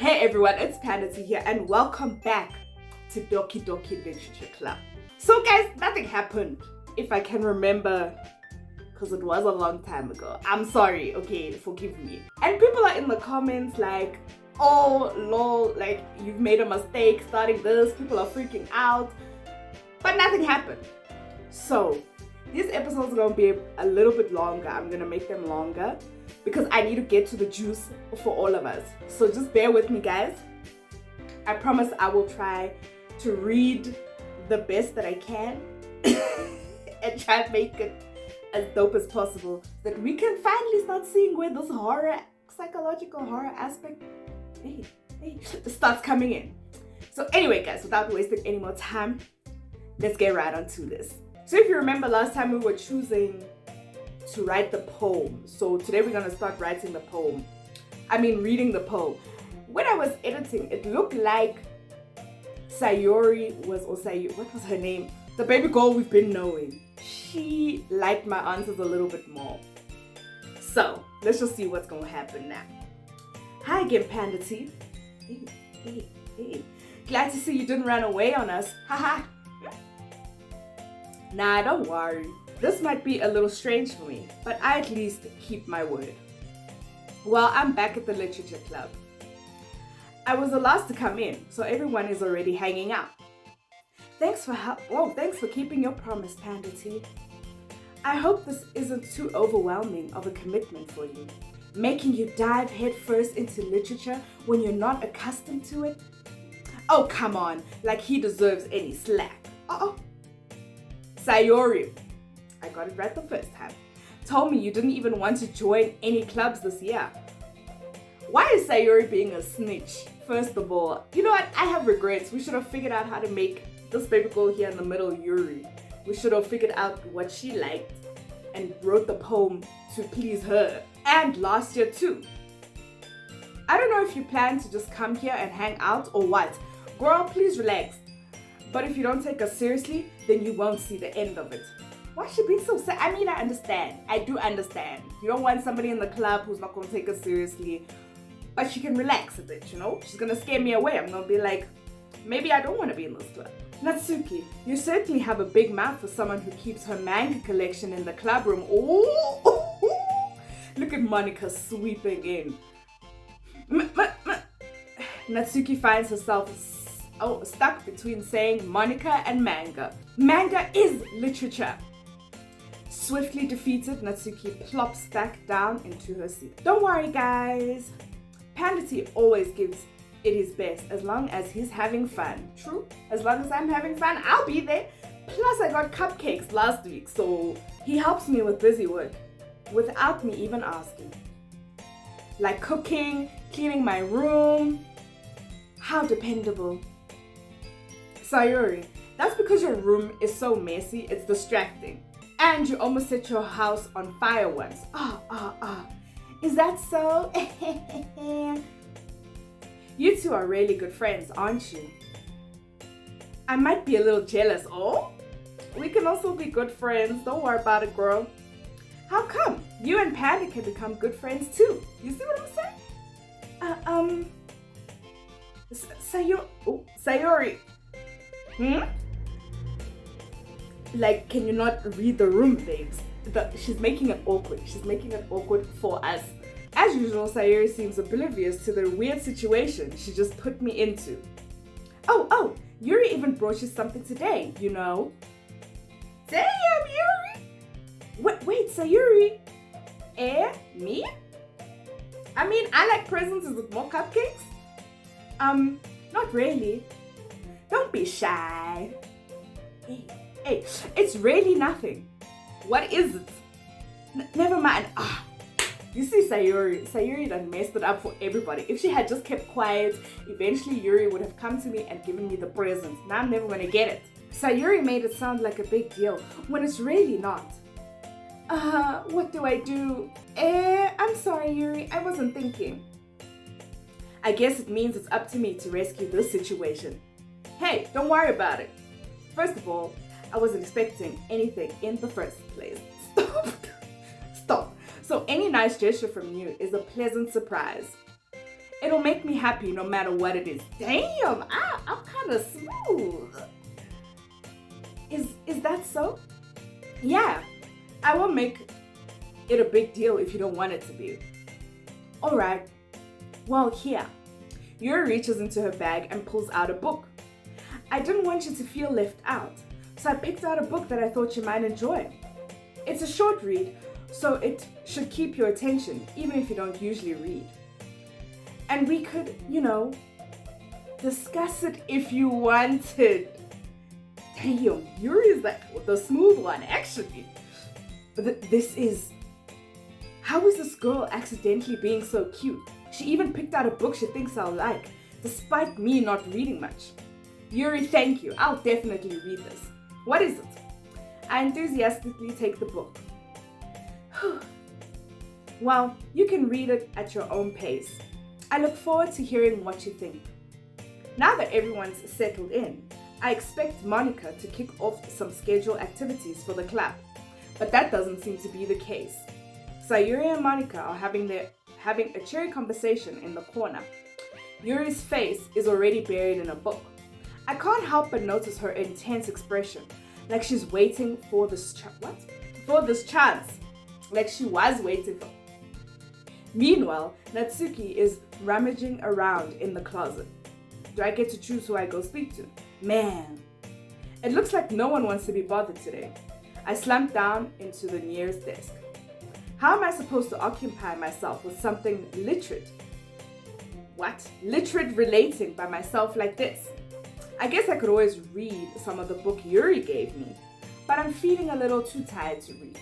Hey everyone, it's Panity here and welcome back to Doki Doki Literature Club. So guys, nothing happened, if I can remember, because it was a long time ago. I'm sorry, okay, forgive me. And people are in the comments like, oh lol, like you've made a mistake starting this, people are freaking out, but nothing happened. So these episodes are going to be a little bit longer. I'm going to make them longer because I need to get to the juice for all of us. So just bear with me, guys. I promise I will try to read the best that I can and try and make it as dope as possible so that we can finally start seeing where this horror, psychological horror aspect starts coming in. So anyway, guys, without wasting any more time, let's get right onto this. So if you remember last time we were choosing to write the poem. So today we're gonna start writing the poem. Reading the poem. When I was editing, it looked like Sayori was, what was her name? The baby girl we've been knowing. She liked my answers a little bit more. So let's just see what's gonna happen now. Hi again, Pandity. Hey. Glad to see you didn't run away on us. Haha. Nah, don't worry. This might be a little strange for me, but I at least keep my word. Well, I'm back at the literature club. I was the last to come in, so everyone is already hanging out. Thanks for keeping your promise, Pandity. I hope this isn't too overwhelming of a commitment for you, making you dive headfirst into literature when you're not accustomed to it. Oh, come on, like he deserves any slack. Sayori, I got it right the first time, told me you didn't even want to join any clubs this year. Why is Sayori being a snitch? First of all, you know what? I have regrets. We should have figured out how to make this baby girl here in the middle Yuri. We should have figured out what she liked and wrote the poem to please her. And last year too. I don't know if you plan to just come here and hang out or what. Girl, please relax. But if you don't take us seriously, then you won't see the end of it. Why is she being so sad? I understand. I do understand. You don't want somebody in the club who's not going to take us seriously. But she can relax a bit, you know? She's going to scare me away. I'm going to be like, maybe I don't want to be in this club. Natsuki, you certainly have a big mouth for someone who keeps her manga collection in the club room. Oh, look at Monica sweeping in. Natsuki finds herself stuck between saying Monica and manga. Manga is literature. Swiftly defeated, Natsuki plops back down into her seat. Don't worry, guys. Pandity always gives it his best as long as he's having fun. True. As long as I'm having fun, I'll be there. Plus, I got cupcakes last week, so he helps me with busy work without me even asking. Like cooking, cleaning my room. How dependable. Sayori, that's because your room is so messy, it's distracting. And you almost set your house on fire once. Is that so? You two are really good friends, aren't you? I might be a little jealous. Oh, we can also be good friends. Don't worry about it, girl. How come? You and Panda can become good friends too. You see what I'm saying? Sayori. Like, can you not read the room, babes? She's making it awkward. She's making it awkward for us. As usual, Sayori seems oblivious to the weird situation she just put me into. Oh, Yuri even brought you something today, you know. Damn, Yuri! Wait, Sayori? Me? I like presents with more cupcakes. Not really. Don't be shy. Hey, it's really nothing. What is it? Never mind. You see, Sayori done messed it up for everybody. If she had just kept quiet, eventually Yuri would have come to me and given me the present. Now I'm never gonna get it. Sayori made it sound like a big deal when it's really not. What do I do? I'm sorry, Yuri. I wasn't thinking. I guess it means it's up to me to rescue this situation. Hey, don't worry about it. First of all, I wasn't expecting anything in the first place. Stop. So any nice gesture from you is a pleasant surprise. It'll make me happy no matter what it is. Damn, I'm kind of smooth. Is that so? Yeah, I won't make it a big deal if you don't want it to be. Alright, well here. Yuri reaches into her bag and pulls out a book. I didn't want you to feel left out, so I picked out a book that I thought you might enjoy. It's a short read, so it should keep your attention, even if you don't usually read. And we could, discuss it if you wanted. Damn, Yuri is like the smooth one, actually. But how is this girl accidentally being so cute? She even picked out a book she thinks I'll like, despite me not reading much. Yuri, thank you. I'll definitely read this. What is it? I enthusiastically take the book. Well, you can read it at your own pace. I look forward to hearing what you think. Now that everyone's settled in, I expect Monica to kick off some scheduled activities for the club, but that doesn't seem to be the case. Sayuri and Monica are having a cheery conversation in the corner. Yuri's face is already buried in a book. I can't help but notice her intense expression, like she's waiting for this chance, like she was waiting for. Meanwhile, Natsuki is rummaging around in the closet. Do I get to choose who I go speak to? Man, it looks like no one wants to be bothered today. I slump down into the nearest desk. How am I supposed to occupy myself with something literate? What? Literate relating by myself like this? I guess I could always read some of the book Yuri gave me, but I'm feeling a little too tired to read.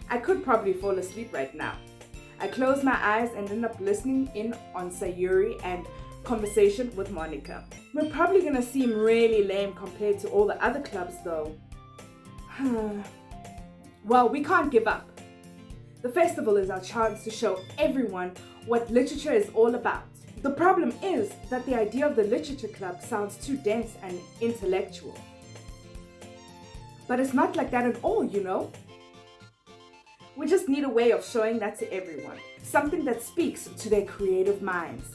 I could probably fall asleep right now. I close my eyes and end up listening in on Sayuri and conversation with Monica. We're probably gonna seem really lame compared to all the other clubs though. Well, we can't give up. The festival is our chance to show everyone what literature is all about. The problem is that the idea of the literature club sounds too dense and intellectual. But it's not like that at all, We just need a way of showing that to everyone. Something that speaks to their creative minds.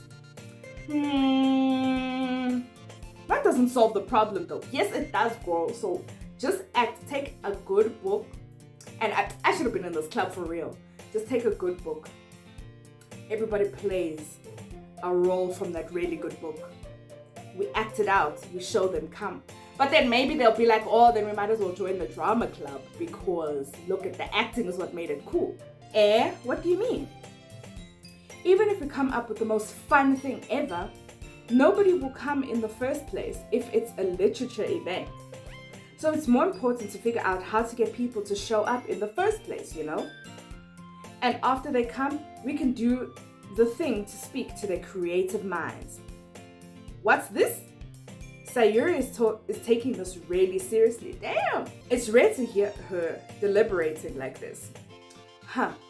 That doesn't solve the problem though. Yes, it does, girl. So just take a good book. And I should have been in this club for real. Just take a good book. Everybody plays a role from that really good book. We act it out. We show them come. But then maybe they'll be like, oh, then we might as well join the drama club because look at the acting is what made it cool. What do you mean? Even if we come up with the most fun thing ever, nobody will come in the first place if it's a literature event. So it's more important to figure out how to get people to show up in the first place, And after they come, we can do the thing to speak to their creative minds. What's this? Sayuri is taking this really seriously. Damn! It's rare to hear her deliberating like this.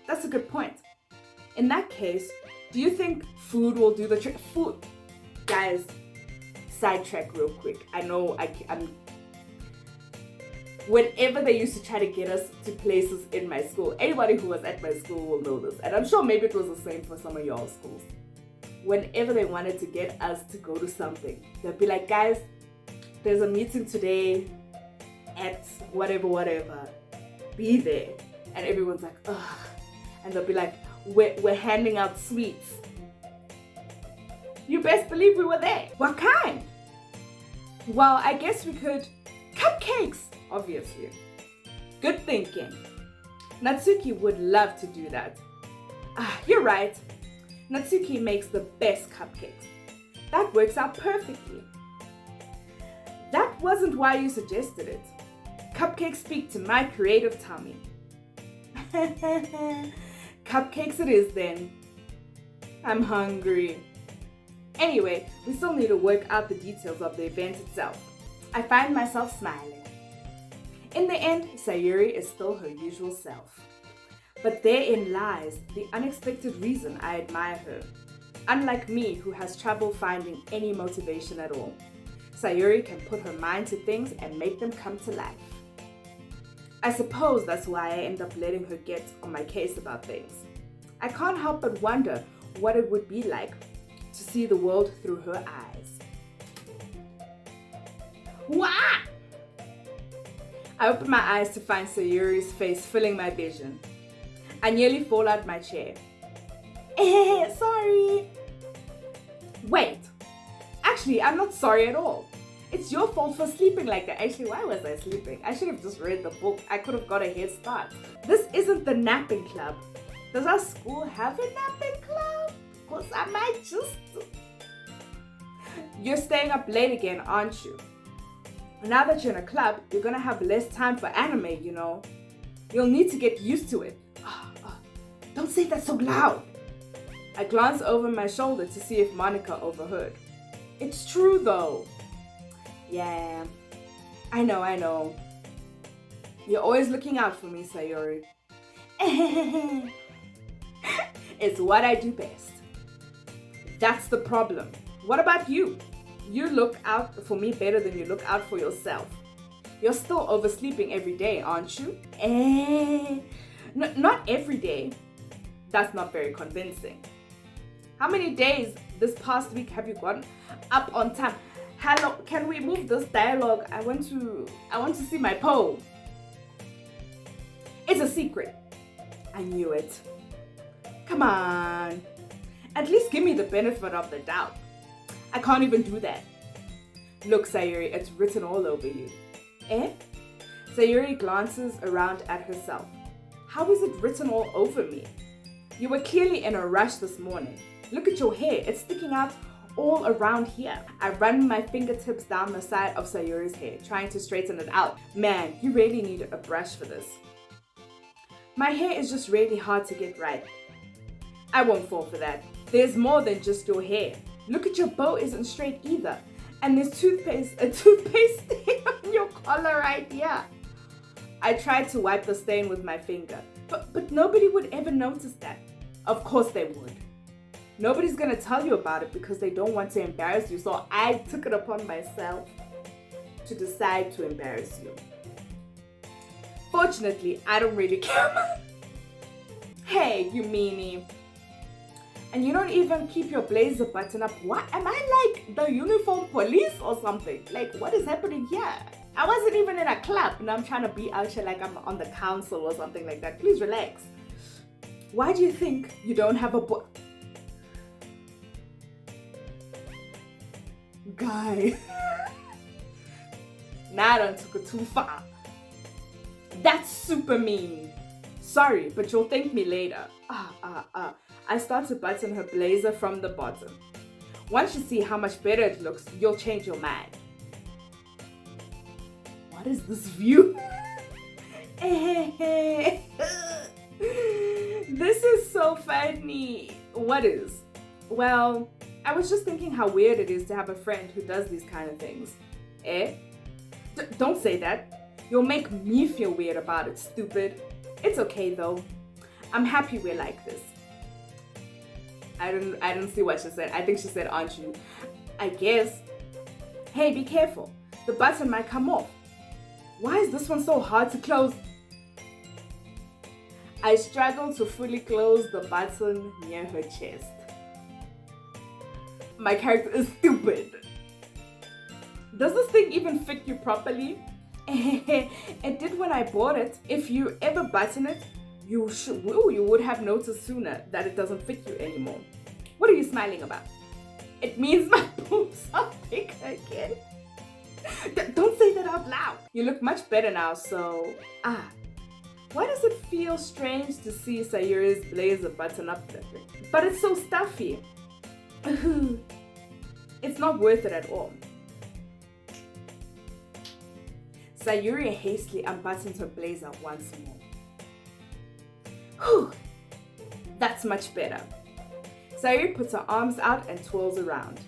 That's a good point. In that case, do you think food will do the trick? Food. Guys, sidetrack real quick. I know I'm... Whenever they used to try to get us to places in my school, anybody who was at my school will know this. And I'm sure maybe it was the same for some of y'all's schools. Whenever they wanted to get us to go to something, they'd be like, guys, there's a meeting today at whatever. Be there. And everyone's like, ugh. And they'll be like, we're handing out sweets. You best believe we were there. What kind? Well, I guess we could... Cupcakes, obviously. Good thinking. Natsuki would love to do that. You're right. Natsuki makes the best cupcakes. That works out perfectly. That wasn't why you suggested it. Cupcakes speak to my creative tummy. Cupcakes it is then. I'm hungry. Anyway, we still need to work out the details of the event itself. I find myself smiling. In the end, Sayuri is still her usual self. But therein lies the unexpected reason I admire her. Unlike me, who has trouble finding any motivation at all, Sayuri can put her mind to things and make them come to life. I suppose that's why I end up letting her get on my case about things. I can't help but wonder what it would be like to see the world through her eyes. Wah! I open my eyes to find Sayuri's face filling my vision. I nearly fall out my chair. Sorry. Wait. Actually, I'm not sorry at all. It's your fault for sleeping like that. Actually, why was I sleeping? I should have just read the book. I could have got a head start. This isn't the napping club. Does our school have a napping club? Because I might just... You're staying up late again, aren't you? Now that you're in a club, you're gonna have less time for anime, you know. You'll need to get used to it. Don't say that so loud. I glance over my shoulder to see if Monica overheard. It's true though. Yeah, I know. You're always looking out for me, Sayuri. It's what I do best. That's the problem. What about you? You look out for me better than you look out for yourself. You're still oversleeping every day, aren't you? Not every day. That's not very convincing. How many days this past week have you gotten up on time? Hello, can we move this dialogue? I want to see my poem. It's a secret. I knew it. Come on. At least give me the benefit of the doubt. I can't even do that. Look, Sayuri, it's written all over you. Eh? Sayuri glances around at herself. How is it written all over me? You were clearly in a rush this morning. Look at your hair. It's sticking out all around here. I run my fingertips down the side of Sayuri's hair, trying to straighten it out. Man, you really need a brush for this. My hair is just really hard to get right. I won't fall for that. There's more than just your hair. Look at your bow isn't straight either. And there's a toothpaste stain on your collar right here. I tried to wipe the stain with my finger, but nobody would ever notice that. Of course they would. Nobody's gonna tell you about it because they don't want to embarrass you, so I took it upon myself to decide to embarrass you. Fortunately, I don't really care. Hey, you meanie. And you don't even keep your blazer button up. What? Am I like the uniform police or something? Like, what is happening here? I wasn't even in a club and I'm trying to be out here like I'm on the council or something like that. Please relax. Why do you think you don't have a book? Guy. Now I done took it too far. That's super mean. Sorry, but you'll thank me later. I start to button her blazer from the bottom. Once you see how much better it looks, you'll change your mind. What is this view? This is so funny. What is? Well, I was just thinking how weird it is to have a friend who does these kind of things. Don't say that. You'll make me feel weird about it, stupid. It's okay though. I'm happy we're like this. I didn't see what she said. I think she said, aren't you? I guess. Hey, be careful. The button might come off. Why is this one so hard to close? I struggle to fully close the button near her chest. My character is stupid. Does this thing even fit you properly? It did when I bought it. If you ever button it, you would have noticed sooner that it doesn't fit you anymore. What are you smiling about? It means my boobs are big again. Don't say that out loud. You look much better now, so... Why does it feel strange to see Sayuri's blazer button up that way? But it's so stuffy. It's not worth it at all. Sayuri hastily unbuttons her blazer once more. Whew, that's much better. Sayuri puts her arms out and twirls around.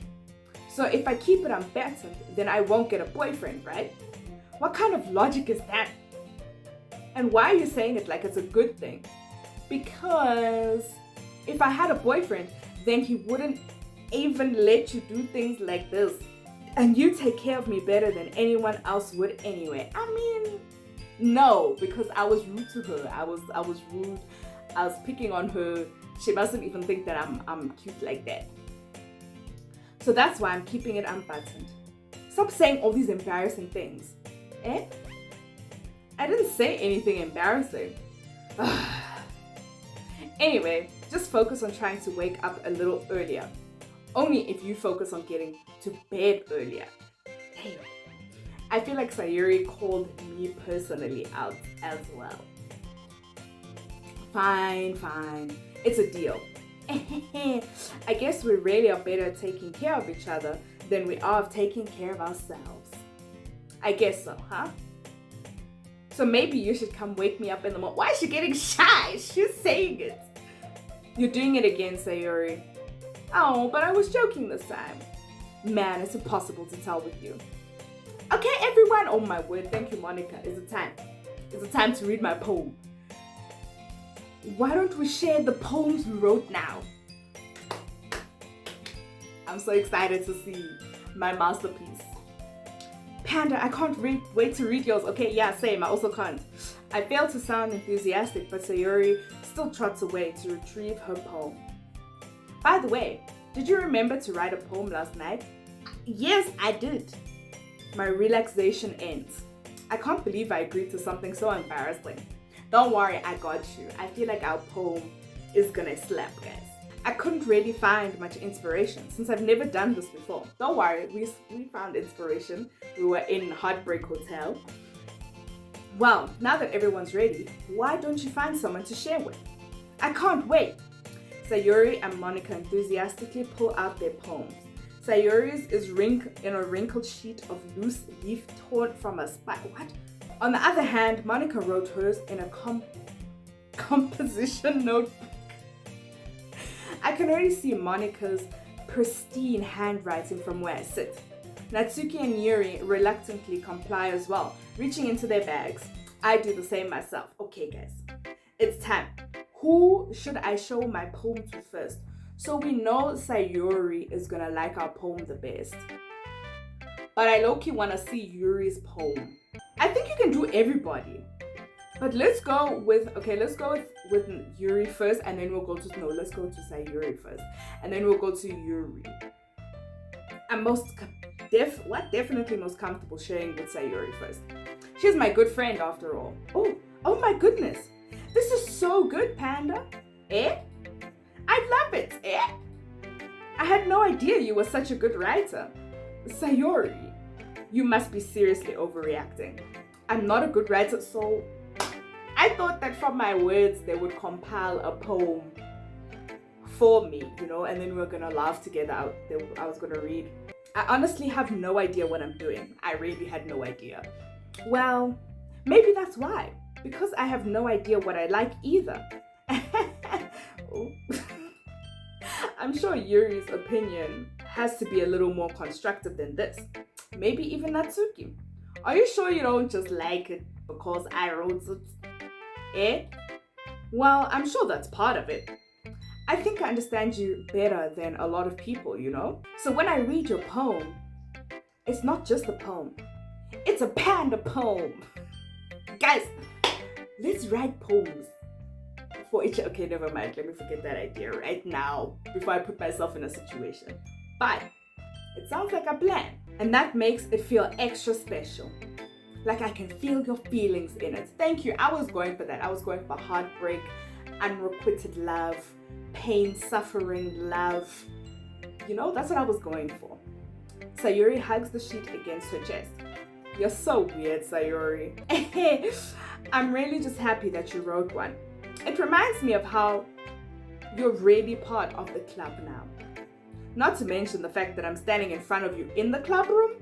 So if I keep it unbuttoned, then I won't get a boyfriend, right? What kind of logic is that? And why are you saying it like it's a good thing? Because if I had a boyfriend, then he wouldn't even let you do things like this. And you take care of me better than anyone else would anyway. I mean, no, because I was rude to her. I was rude. I was picking on her. She mustn't even think that I'm cute like that. So that's why I'm keeping it unbuttoned. Stop saying all these embarrassing things. Eh? I didn't say anything embarrassing. Anyway, just focus on trying to wake up a little earlier. Only if you focus on getting to bed earlier. Damn. I feel like Sayuri called me personally out as well. Fine. It's a deal. I guess we really are better at taking care of each other than we are of taking care of ourselves. I guess so, huh? So maybe you should come wake me up in the morning. Why is she getting shy? She's saying it. You're doing it again, Sayuri. Oh, but I was joking this time. Man, it's impossible to tell with you. Okay, everyone. Oh my word. Thank you, Monica. It's a time. It's a time to read my poem. Why don't we share the poems we wrote now? I'm so excited to see my masterpiece. Panda, I can't wait to read yours. Okay, yeah, same. I also can't. I fail to sound enthusiastic, but Sayuri still trots away to retrieve her poem. By the way, did you remember to write a poem last night? Yes, I did. My relaxation ends. I can't believe I agreed to something so embarrassing. Don't worry, I got you. I feel like our poem is gonna slap, guys. I couldn't really find much inspiration since I've never done this before. Don't worry, we found inspiration. We were in Heartbreak Hotel. Well, now that everyone's ready, why don't you find someone to share with? I can't wait. Sayuri and Monica enthusiastically pull out their poems. Sayuri's is in a wrinkled sheet of loose leaf torn from a spike. What? On the other hand, Monica wrote hers in a composition notebook. I can already see Monica's pristine handwriting from where I sit. Natsuki and Yuri reluctantly comply as well, reaching into their bags. I do the same myself. Okay, guys, it's time. Who should I show my poem to first? So we know Sayuri is gonna like our poem the best. But I low-key wanna see Yuri's poem. I think you can do everybody. But let's go with Yuri first, and then let's go to Sayuri first. And then we'll go to Yuri. I'm definitely most comfortable sharing with Sayuri first. She's my good friend after all. Oh my goodness. This is so good, Panda. Eh? I love it, eh? I had no idea you were such a good writer. Sayuri, you must be seriously overreacting. I'm not a good writer, so I thought that from my words they would compile a poem for me, and then we were gonna laugh together. I was gonna read. I honestly have no idea what I'm doing. I really had no idea. Well, maybe that's why. Because I have no idea what I like either. I'm sure Yuri's opinion has to be a little more constructive than this. Maybe even Natsuki. Are you sure you don't just like it because I wrote it? Eh? Well, I'm sure that's part of it. I think I understand you better than a lot of people, So when I read your poem, it's not just a poem. It's a panda poem. Guys, let's write poems for each. Okay, never mind. Let me forget that idea right now before I put myself in a situation. But it sounds like a plan, and that makes it feel extra special. Like I can feel your feelings in it. Thank you. I was going for that. I was going for heartbreak, unrequited love, pain, suffering, love. That's what I was going for. Sayuri hugs the sheet against her chest. You're so weird, Sayuri. I'm really just happy that you wrote one. It reminds me of how you're really part of the club now. Not to mention the fact that I'm standing in front of you in the club room.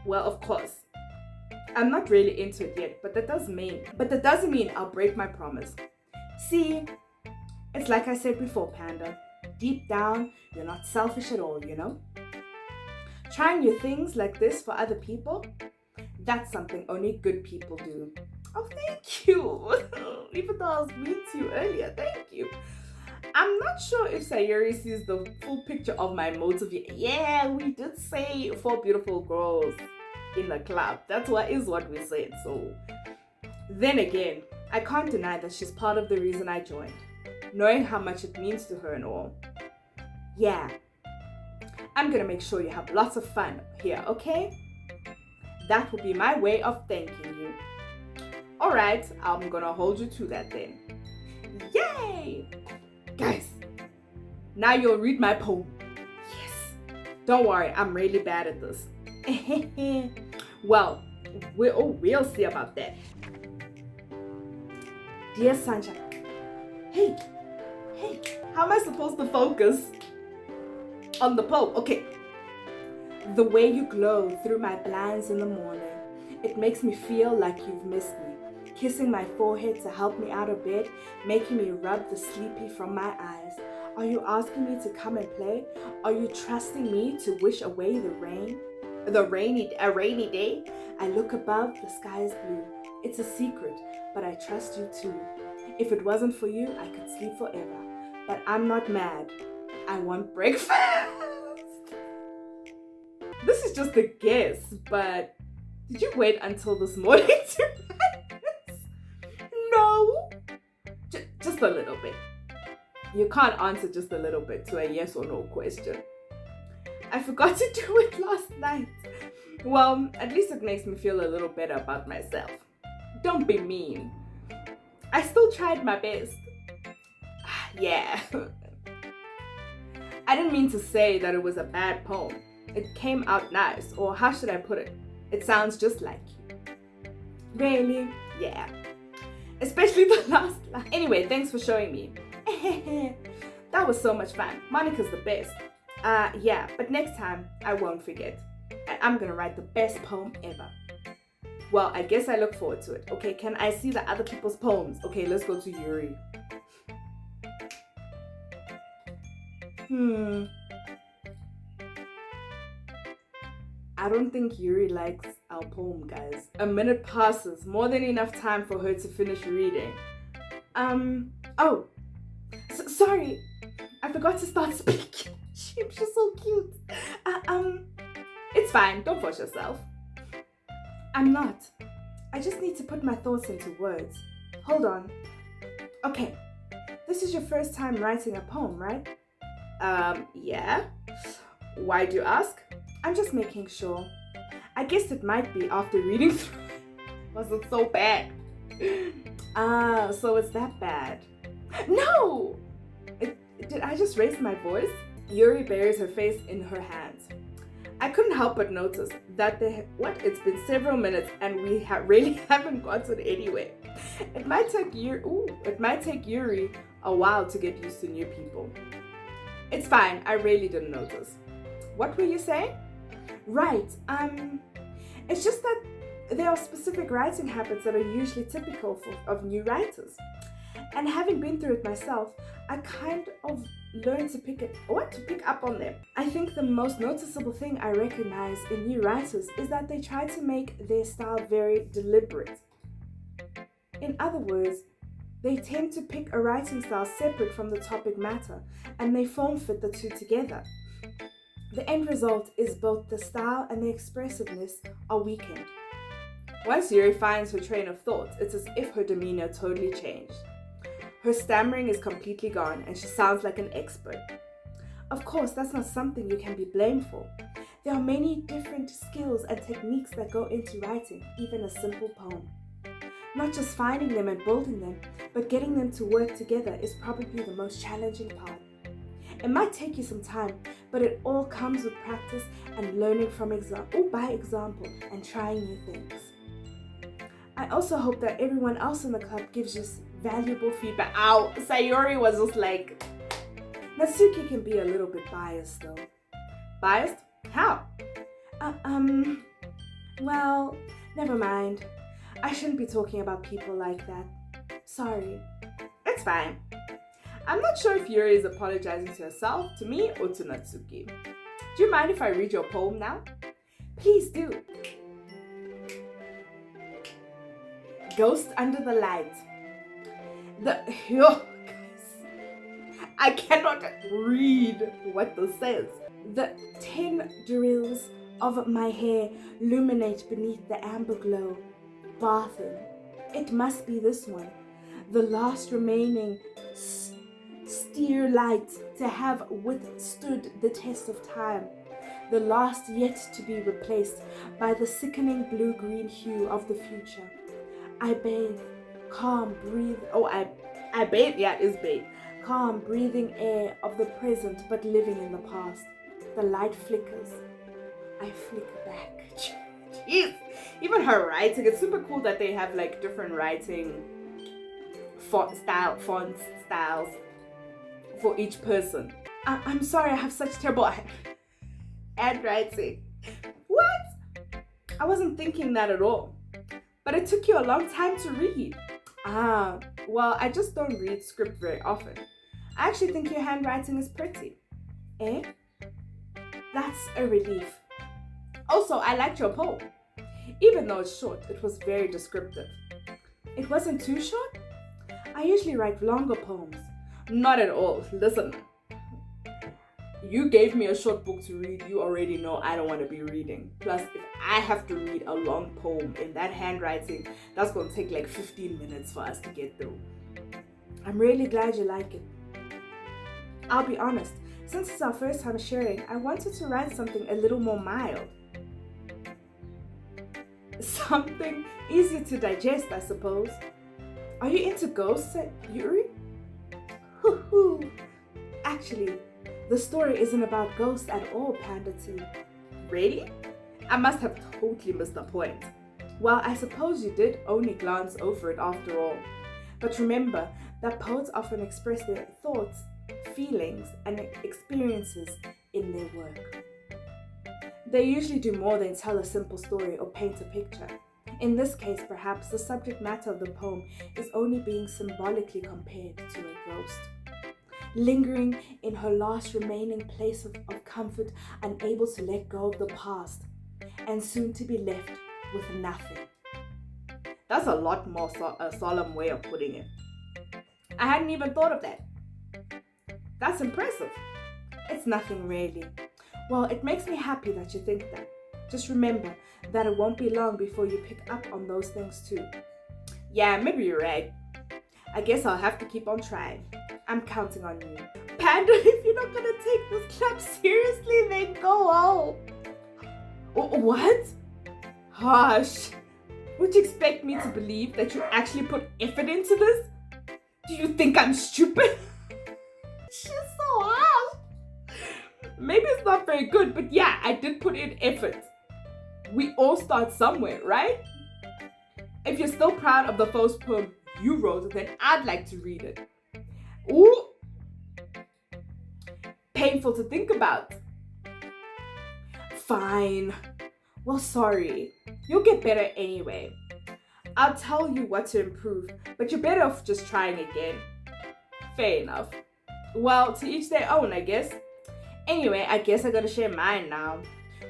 Well, of course. I'm not really into it yet, but that doesn't mean I'll break my promise. See, it's like I said before, Panda. Deep down, you're not selfish at all, Trying new things like this for other people, that's something only good people do. Oh, thank you. Even though I was mean to you earlier, thank you. I'm not sure if Sayuri sees the full picture of my motive. Yeah, we did say 4 beautiful girls in the club. That's what we said. So then again, I can't deny that she's part of the reason I joined, knowing how much it means to her and all. Yeah, I'm gonna make sure you have lots of fun here, okay? That will be my way of thanking you. Alright, I'm gonna hold you to that then. Yay! Guys, now you'll read my poem. Yes. Don't worry, I'm really bad at this. Well, we'll see about that. Dear Sunshine. Hey, how am I supposed to focus on the poem? Okay. The way you glow through my blinds in the morning, it makes me feel like you've missed me. Kissing my forehead to help me out of bed, making me rub the sleepy from my eyes. Are you asking me to come and play? Are you trusting me to wish away the rain? A rainy day? I look above, the sky is blue. It's a secret, but I trust you too. If it wasn't for you, I could sleep forever. But I'm not mad. I want breakfast. This is just a guess, but did you wait until this morning to write this? No. Just a little bit. You can't answer just a little bit to a yes or no question. I forgot to do it last night. Well, at least it makes me feel a little better about myself. Don't be mean. I still tried my best. Yeah. I didn't mean to say that it was a bad poem. It came out nice, or how should I put it? It sounds just like you. Really? Yeah. Especially the last line. Anyway, thanks for showing me. That was so much fun. Monica's the best. Yeah, but next time I won't forget. And I'm gonna write the best poem ever. Well, I guess I look forward to it. Okay, can I see the other people's poems? Okay, let's go to Yuri. I don't think Yuri likes our poem, guys. A minute passes, more than enough time for her to finish reading. Oh, sorry. I forgot to start speaking. She's so cute. It's fine, don't force yourself. I'm not. I just need to put my thoughts into words. Hold on. Okay, this is your first time writing a poem, right? Yeah. Why do you ask? I'm just making sure. I guess it might be after reading through. Was it so bad? So it's that bad. No! Did I just raise my voice? Yuri buries her face in her hands. I couldn't help but notice that it's been several minutes and we really haven't gotten anywhere. It might take Yuri a while to get used to new people. It's fine, I really didn't notice. What were you saying? Right, it's just that there are specific writing habits that are usually typical of new writers. And having been through it myself, I kind of learned to pick up on them. I think the most noticeable thing I recognize in new writers is that they try to make their style very deliberate. In other words, they tend to pick a writing style separate from the topic matter, and they form fit the two together. The end result is both the style and the expressiveness are weakened. Once Yuri finds her train of thought, it's as if her demeanor totally changed. Her stammering is completely gone and she sounds like an expert. Of course, that's not something you can be blamed for. There are many different skills and techniques that go into writing, even a simple poem. Not just finding them and building them, but getting them to work together is probably the most challenging part. It might take you some time, but it all comes with practice and learning by example and trying new things. I also hope that everyone else in the club gives you valuable feedback. Ow, Sayori was just like... Natsuki can be a little bit biased though. Biased? How? Well, never mind. I shouldn't be talking about people like that. Sorry. It's fine. I'm not sure if Yuri is apologizing to herself, to me, or to Natsuki. Do you mind if I read your poem now? Please do. Ghost Under the Light. Guys, I cannot read what this says. The 10 drills of my hair illuminate beneath the amber glow. Bathing. It must be this one. The last remaining steer light to have withstood the test of time, the last yet to be replaced by the sickening blue-green hue of the future. I bathe, calm, breathe. Oh, I bathe. Yeah, it is bathe. Calm, breathing air of the present, but living in the past. The light flickers. I flicker back. Jeez, even her writing. It's super cool that they have like different writing font styles for each person. I'm sorry, I have such terrible handwriting. What? I wasn't thinking that at all. But it took you a long time to read. Well, I just don't read script very often. I actually think your handwriting is pretty. Eh? That's a relief. Also, I liked your poem. Even though it's short, it was very descriptive. It wasn't too short? I usually write longer poems. Not at all. Listen, you gave me a short book to read. You already know I don't want to be reading. Plus, if I have to read a long poem in that handwriting, that's going to take like 15 minutes for us to get through. I'm really glad you like it. I'll be honest, since it's our first time sharing, I wanted to write something a little more mild. Something easier to digest, I suppose. Are you into ghosts, Yuri? Hoo-hoo. Actually, the story isn't about ghosts at all, Panda T. Really? I must have totally missed the point. Well, I suppose you did only glance over it after all. But remember that poets often express their thoughts, feelings, and experiences in their work. They usually do more than tell a simple story or paint a picture. In this case, perhaps the subject matter of the poem is only being symbolically compared to a ghost. Lingering in her last remaining place of comfort, unable to let go of the past, and soon to be left with nothing. That's a lot more solemn way of putting it. I hadn't even thought of that. That's impressive. It's nothing really. Well, it makes me happy that you think that. Just remember that it won't be long before you pick up on those things too. Yeah, maybe you're right. I guess I'll have to keep on trying. I'm counting on you. Panda, if you're not gonna take this club seriously, then go home. What? Hush. Would you expect me to believe that you actually put effort into this? Do you think I'm stupid? She's so harsh. Maybe it's not very good, but yeah, I did put in effort. We all start somewhere, right? If you're still proud of the first poem you wrote, then I'd like to read it. Ooh. Painful to think about. Fine. Well, sorry. You'll get better anyway. I'll tell you what to improve, but you're better off just trying again. Fair enough. Well, to each their own, I guess. Anyway, I guess I gotta share mine now.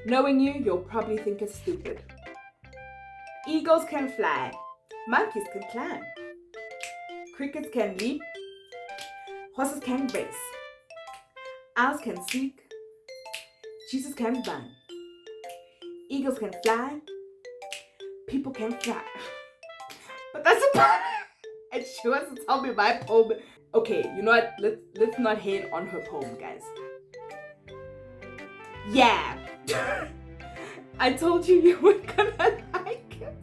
Knowing you, you'll probably think it's stupid. Eagles can fly. Monkeys can climb. Crickets can leap. Horses can race. Owls can seek. Jesus can run. Eagles can fly. People can fly. But that's about it. And she wants to tell me my poem. Okay, you know what? Let's not hate on her poem, guys. Yeah. I told you weren't gonna like it.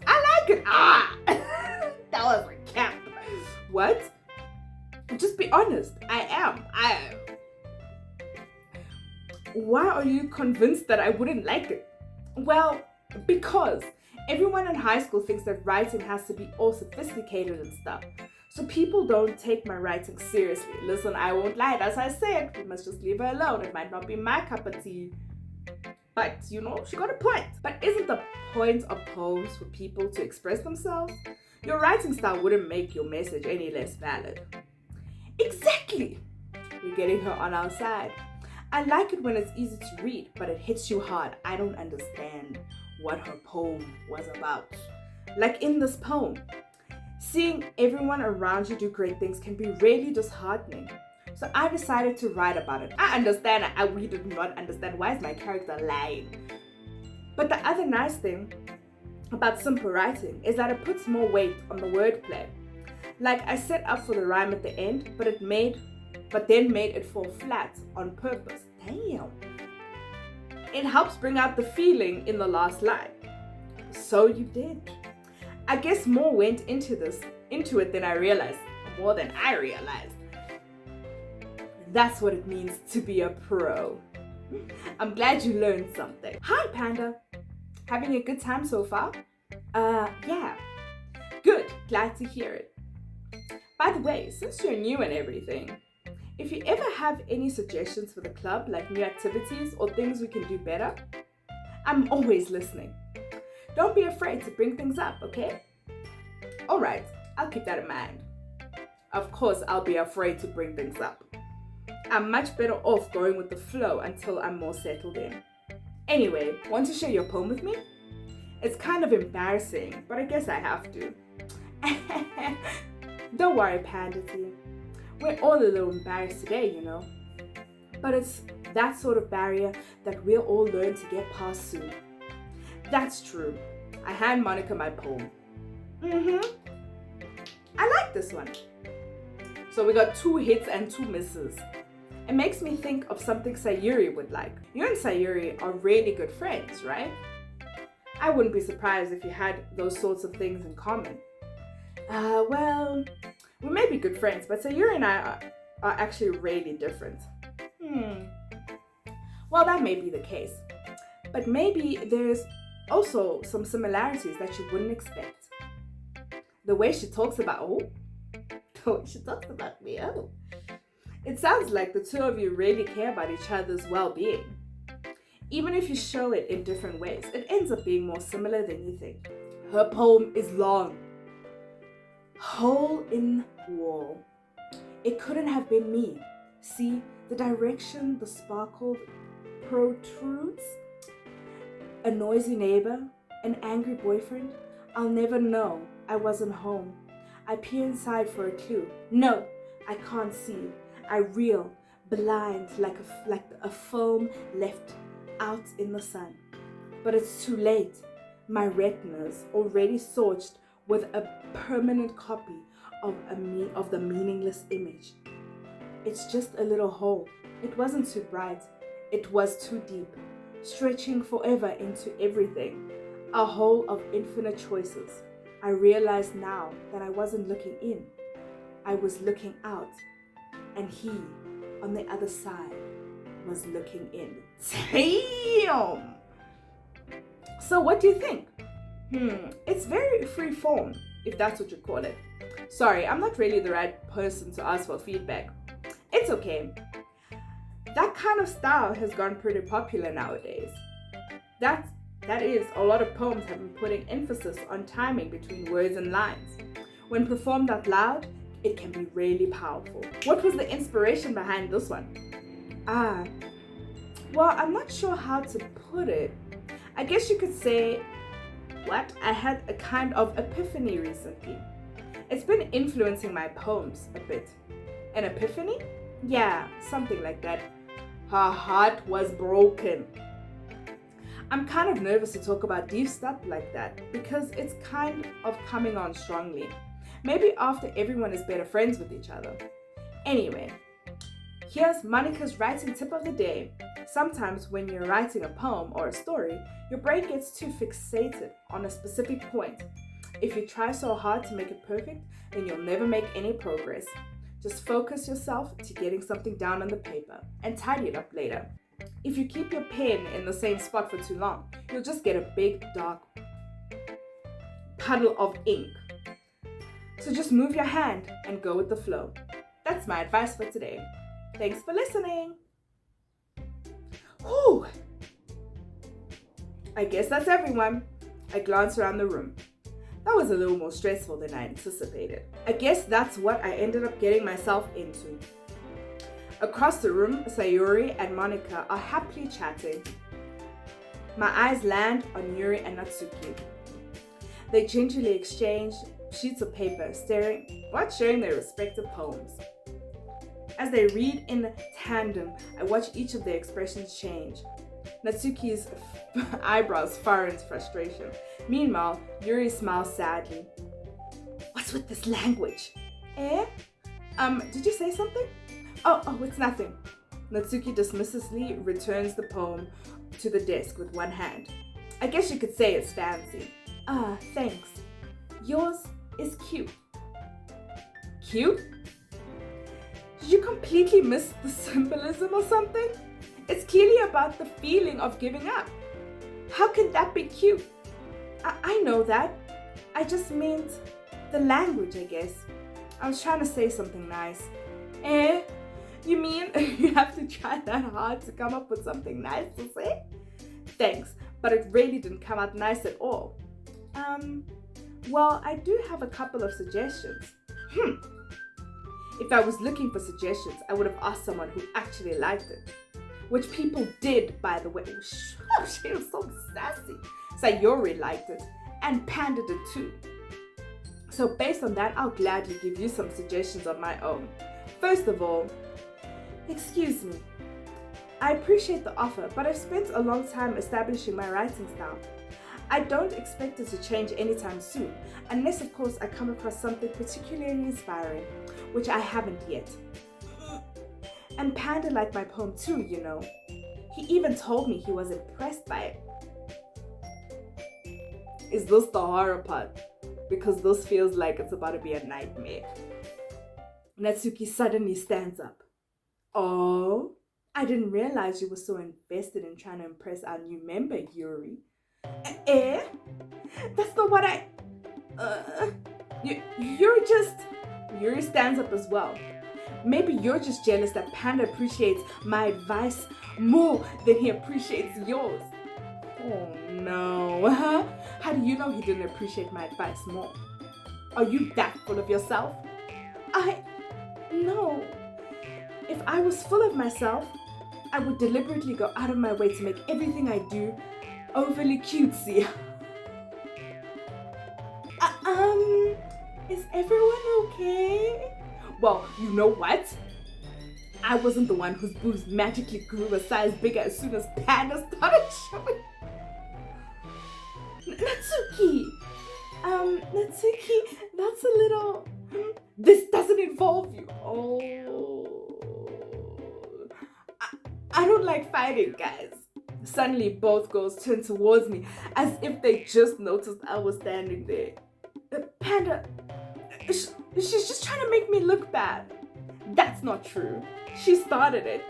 I like it. That was a cap. What? Just be honest. I am. Why are you convinced that I wouldn't like it? Well, because everyone in high school thinks that writing has to be all sophisticated and stuff. So people don't take my writing seriously. Listen, I won't lie. As I said, we must just leave her alone. It might not be my cup of tea. But, you know, she got a point. But isn't the point of poems for people to express themselves? Your writing style wouldn't make your message any less valid. Exactly. We're getting her on our side. I like it when it's easy to read, but it hits you hard. I don't understand what her poem was about. Like in this poem, seeing everyone around you do great things can be really disheartening. So I decided to write about it. I understand. We did not understand. Why is my character lying? But the other nice thing about simple writing is that it puts more weight on the wordplay. Like I set up for the rhyme at the end, but then made it fall flat on purpose. Damn. It helps bring out the feeling in the last line. So you did. I guess more went into it than I realized. More than I realized. That's what it means to be a pro. I'm glad you learned something. Hi, Panda. Having a good time so far? Yeah. Good. Glad to hear it. By the way, since you're new and everything, if you ever have any suggestions for the club, like new activities or things we can do better, I'm always listening. Don't be afraid to bring things up, okay? Alright, I'll keep that in mind. Of course, I'll be afraid to bring things up. I'm much better off going with the flow until I'm more settled in. Anyway, want to share your poem with me? It's kind of embarrassing, but I guess I have to. Don't worry, Panda T. We're all a little embarrassed today, you know. But it's that sort of barrier that we'll all learn to get past soon. That's true. I hand Monica my poem. I like this one. So we got 2 hits and 2 misses. It makes me think of something Sayuri would like. You and Sayuri are really good friends, right? I wouldn't be surprised if you had those sorts of things in common. Well, we may be good friends, but Sayuri and I are actually really different. Well, that may be the case. But maybe there's also some similarities that you wouldn't expect. The way she talks about, me, It sounds like the two of you really care about each other's well-being. Even if you show it in different ways, it ends up being more similar than you think. Her poem is long. Hole in wall. It couldn't have been me. See, the direction the sparkle protrudes? A noisy neighbor? An angry boyfriend? I'll never know. I wasn't home. I peer inside for a clue. No, I can't see. I reel, blind like a foam left out in the sun. But it's too late. My retina's already scorched with a permanent copy of the meaningless image. It's just a little hole. It wasn't too bright. It was too deep, stretching forever into everything. A hole of infinite choices. I realized now that I wasn't looking in. I was looking out. And he, on the other side, was looking in. Damn! So what do you think? It's very free form, if that's what you call it. Sorry, I'm not really the right person to ask for feedback. It's okay. That kind of style has gone pretty popular nowadays. That is, a lot of poems have been putting emphasis on timing between words and lines. When performed out loud, it can be really powerful. What was the inspiration behind this one? Well, I'm not sure how to put it. I guess you could say, I had a kind of epiphany recently. It's been influencing my poems a bit. An epiphany? Yeah, something like that. Her heart was broken. I'm kind of nervous to talk about deep stuff like that because it's kind of coming on strongly. Maybe after everyone is better friends with each other. Anyway, here's Monica's writing tip of the day. Sometimes when you're writing a poem or a story, your brain gets too fixated on a specific point. If you try so hard to make it perfect, then you'll never make any progress. Just focus yourself to getting something down on the paper and tidy it up later. If you keep your pen in the same spot for too long, you'll just get a big dark puddle of ink. So just move your hand and go with the flow. That's my advice for today. Thanks for listening. Whew. I guess that's everyone. I glanced around the room. That was a little more stressful than I anticipated. I guess that's what I ended up getting myself into. Across the room, Sayuri and Monica are happily chatting. My eyes land on Yuri and Natsuki. They gingerly exchange sheets of paper, sharing their respective poems. As they read in tandem, I watch each of their expressions change. Natsuki's eyebrows furrow in frustration. Meanwhile, Yuri smiles sadly. What's with this language? Eh? Did you say something? Oh, it's nothing. Natsuki dismissively returns the poem to the desk with one hand. I guess you could say it's fancy. Ah, thanks. Yours is cute. Cute? Did you completely miss the symbolism or something? It's clearly about the feeling of giving up. How can that be cute? I know that. I just meant the language, I guess. I was trying to say something nice. Eh? You mean you have to try that hard to come up with something nice to say? Thanks, but it really didn't come out nice at all. Well, I do have a couple of suggestions. If I was looking for suggestions, I would have asked someone who actually liked it. Which people did, by the way. Oh, she was so sassy. Sayori liked it, and Panda did too. So based on that, I'll gladly give you some suggestions on my own. First of all, excuse me. I appreciate the offer, but I've spent a long time establishing my writing style. I don't expect it to change anytime soon, unless of course I come across something particularly inspiring, which I haven't yet. And Panda liked my poem too, you know. He even told me he was impressed by it. Is this the horror part? Because this feels like it's about to be a nightmare. Natsuki suddenly stands up. Oh, I didn't realize you were so invested in trying to impress our new member, Yuri. Eh? That's not what I... Yuri stands up as well. Maybe you're just jealous that Panda appreciates my advice more than he appreciates yours. Oh no, huh? How do you know he didn't appreciate my advice more? Are you that full of yourself? No. If I was full of myself, I would deliberately go out of my way to make everything I do overly cutesy. Is everyone okay? Well, you know what? I wasn't the one whose boobs magically grew a size bigger as soon as Panda started showing. Natsuki! Natsuki, that's a little... This doesn't involve you. Oh. I don't like fighting, guys. Suddenly, both girls turned towards me as if they just noticed I was standing there. Panda, she's just trying to make me look bad. That's not true. She started it.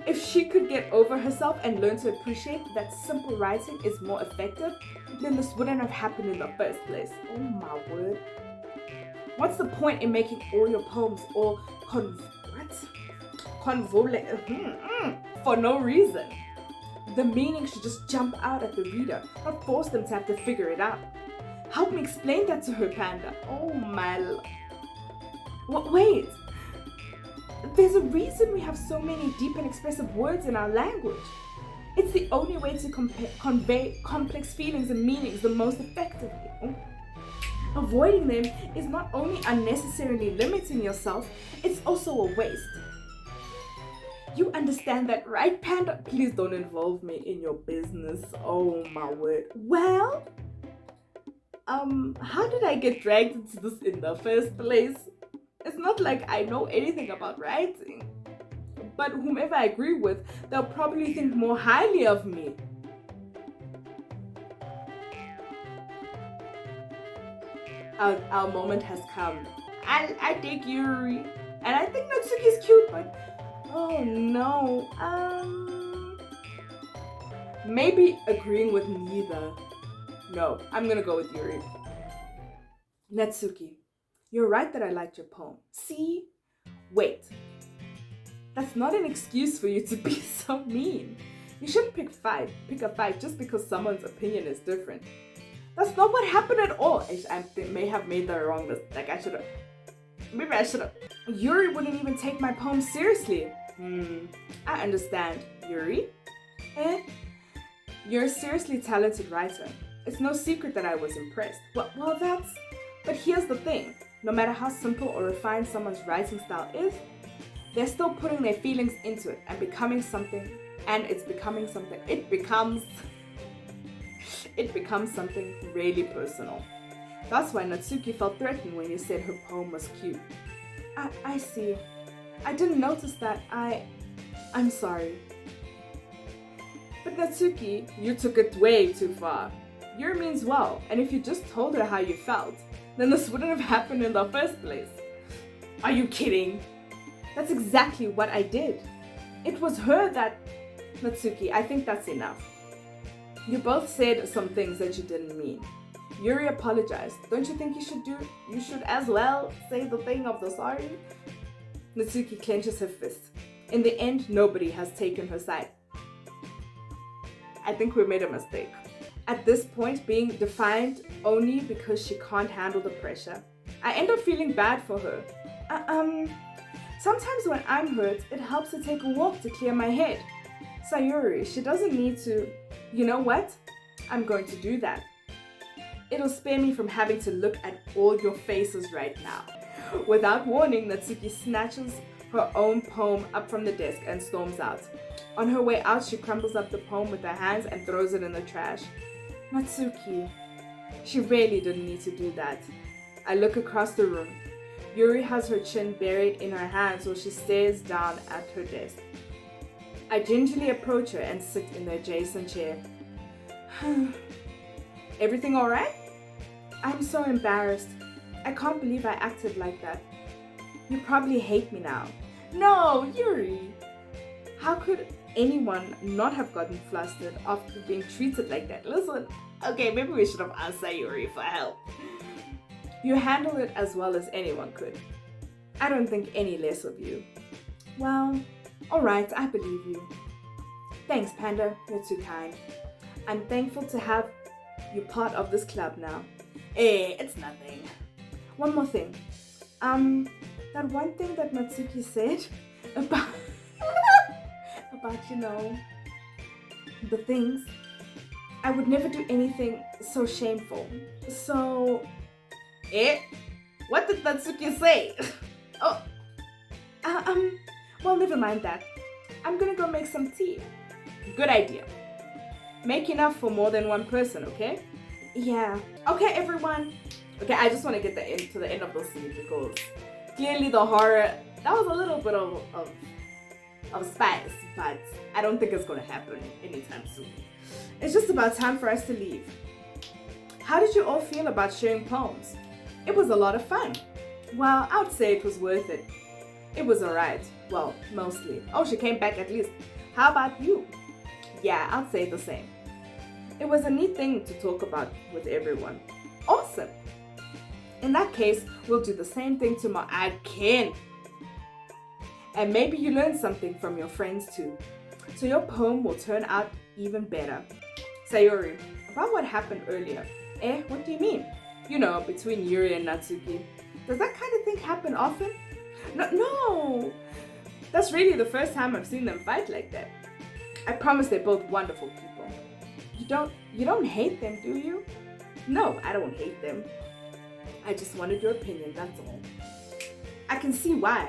If she could get over herself and learn to appreciate that simple writing is more effective, then this wouldn't have happened in the first place. Oh my word. What's the point in making all your poems all for no reason? The meaning should just jump out at the reader, not force them to have to figure it out. Help me explain that to her, Panda. Oh my... Wait. There's a reason we have so many deep and expressive words in our language. It's the only way to convey complex feelings and meanings the most effectively. Avoiding them is not only unnecessarily limiting yourself, it's also a waste. You understand that, right, Panda? Please don't involve me in your business. Oh my word. Well, how did I get dragged into this in the first place? It's not like I know anything about writing. But whomever I agree with, they'll probably think more highly of me. Our moment has come. I dig Yuri. And I think Natsuki's cute, but... Oh no. Maybe agreeing with neither. No, I'm gonna go with Yuri. Natsuki, you're right that I liked your poem. See? Wait. That's not an excuse for you to be so mean. You shouldn't pick a fight just because someone's opinion is different. That's not what happened at all. I may have made the wrong mistake. Maybe I should have. Yuri wouldn't even take my poem seriously. I understand. Yuri? You're a seriously talented writer. It's no secret that I was impressed. Well, but here's the thing. No matter how simple or refined someone's writing style is, they're still putting their feelings into it and becoming something, it becomes something really personal. That's why Natsuki felt threatened when you said her poem was cute. I see. I didn't notice that. I'm sorry. But Natsuki, you took it way too far. Yuri means well, and if you just told her how you felt, then this wouldn't have happened in the first place. Are you kidding? That's exactly what I did. It was her that... Natsuki, I think that's enough. You both said some things that you didn't mean. Yuri apologized. Don't you think you should as well say the thing of the sorry? Natsuki clenches her fist. In the end, nobody has taken her side. I think we made a mistake. At this point, being defiant only because she can't handle the pressure. I end up feeling bad for her. Sometimes when I'm hurt, it helps to take a walk to clear my head. Sayuri, she doesn't need to... You know what? I'm going to do that. It'll spare me from having to look at all your faces right now. Without warning, Natsuki snatches her own poem up from the desk and storms out. On her way out, she crumbles up the poem with her hands and throws it in the trash. Natsuki, she really didn't need to do that. I look across the room. Yuri has her chin buried in her hands while she stares down at her desk. I gingerly approach her and sit in the adjacent chair. Everything alright? I'm so embarrassed. I can't believe I acted like that. You probably hate me now. No, Yuri! How could anyone not have gotten flustered after being treated like that? Listen, okay, maybe we should have asked Sayuri for help. You handled it as well as anyone could. I don't think any less of you. Well, alright, I believe you. Thanks, Panda, you're too kind. I'm thankful to have you part of this club now. Eh, it's nothing. One more thing. That one thing that Natsuki said about, the things. I would never do anything so shameful. So... What did Natsuki say? Oh. Well, never mind that. I'm gonna go make some tea. Good idea. Make enough for more than one person, okay? Yeah. Okay, everyone. Okay, I just want to get to the end of the scene because clearly the horror, that was a little bit of spice, but I don't think it's gonna happen anytime soon. It's just about time for us to leave. How did you all feel about sharing poems? It was a lot of fun. Well, I would say it was worth it. It was alright. Well, mostly. Oh, she came back at least. How about you? Yeah, I'd say the same. It was a neat thing to talk about with everyone. Awesome. In that case, we'll do the same thing tomorrow. I can. And maybe you learned something from your friends too. So your poem will turn out even better. Sayuri, about what happened earlier. What do you mean? You know, between Yuri and Natsuki. Does that kind of thing happen often? No. That's really the first time I've seen them fight like that. I promise they're both wonderful people. You don't hate them, do you? No, I don't hate them. I just wanted your opinion, that's all. I can see why.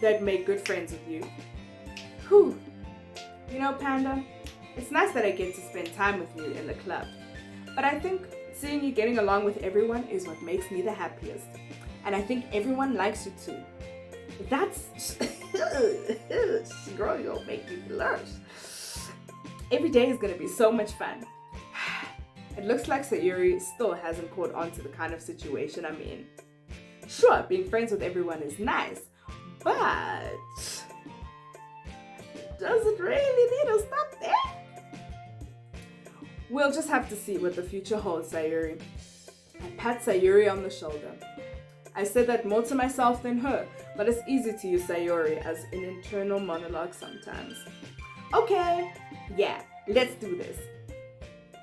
They'd make good friends with you. Whew. You know, Panda, it's nice that I get to spend time with you in the club. But I think seeing you getting along with everyone is what makes me the happiest. And I think everyone likes you too. That's... Girl, you'll make me blush. Every day is going to be so much fun. It looks like Sayuri still hasn't caught on to the kind of situation I'm in. Sure, being friends with everyone is nice, but does it really need to stop there? We'll just have to see what the future holds, Sayuri. I pat Sayuri on the shoulder. I said that more to myself than her, but it's easy to use Sayuri as an internal monologue sometimes. Okay, yeah, let's do this.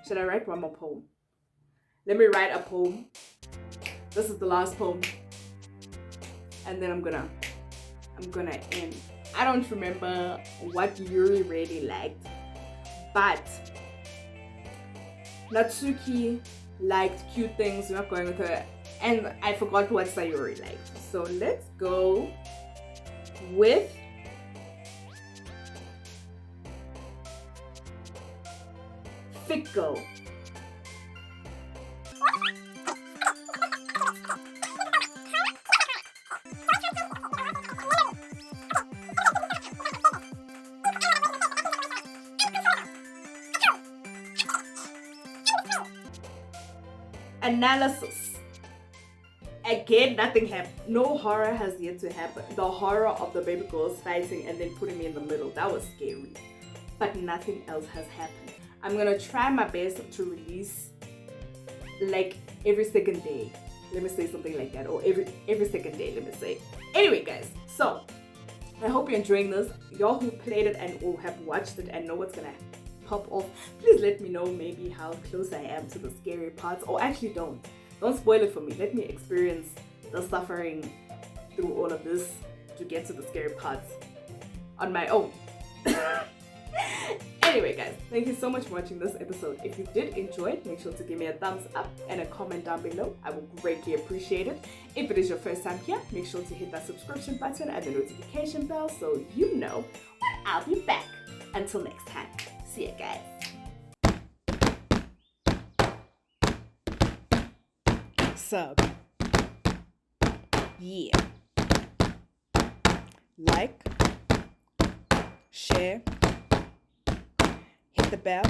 Should I write one more poem? Let me write a poem. This is the last poem. And then I'm gonna end. I don't remember what Yuri really liked, but Natsuki liked cute things. We're not going with her. And I forgot what Sayuri liked. So let's go with fickle. Analysis. Again, nothing happened. No horror has yet to happen. The horror of the baby girls fighting and then putting me in the middle, that was scary. But nothing else has happened. I'm gonna try my best to release like every second day. Let me say something like that. Or every second day, let me say. Anyway, guys, so I hope you're enjoying this. Y'all who played it and or have watched it and know what's gonna pop off, please let me know maybe how close I am to the scary parts, or actually don't spoil it for me. Let me experience the suffering through all of this to get to the scary parts on my own. Anyway, guys, thank you so much for watching this episode. If you did enjoy it, make sure to give me a thumbs up and a comment down below. I will greatly appreciate it. If it is your first time here, make sure to hit that subscription button and the notification bell so you know when I'll be back. Until next time, see ya, guys. Sub. Yeah. Like, share, hit the bell,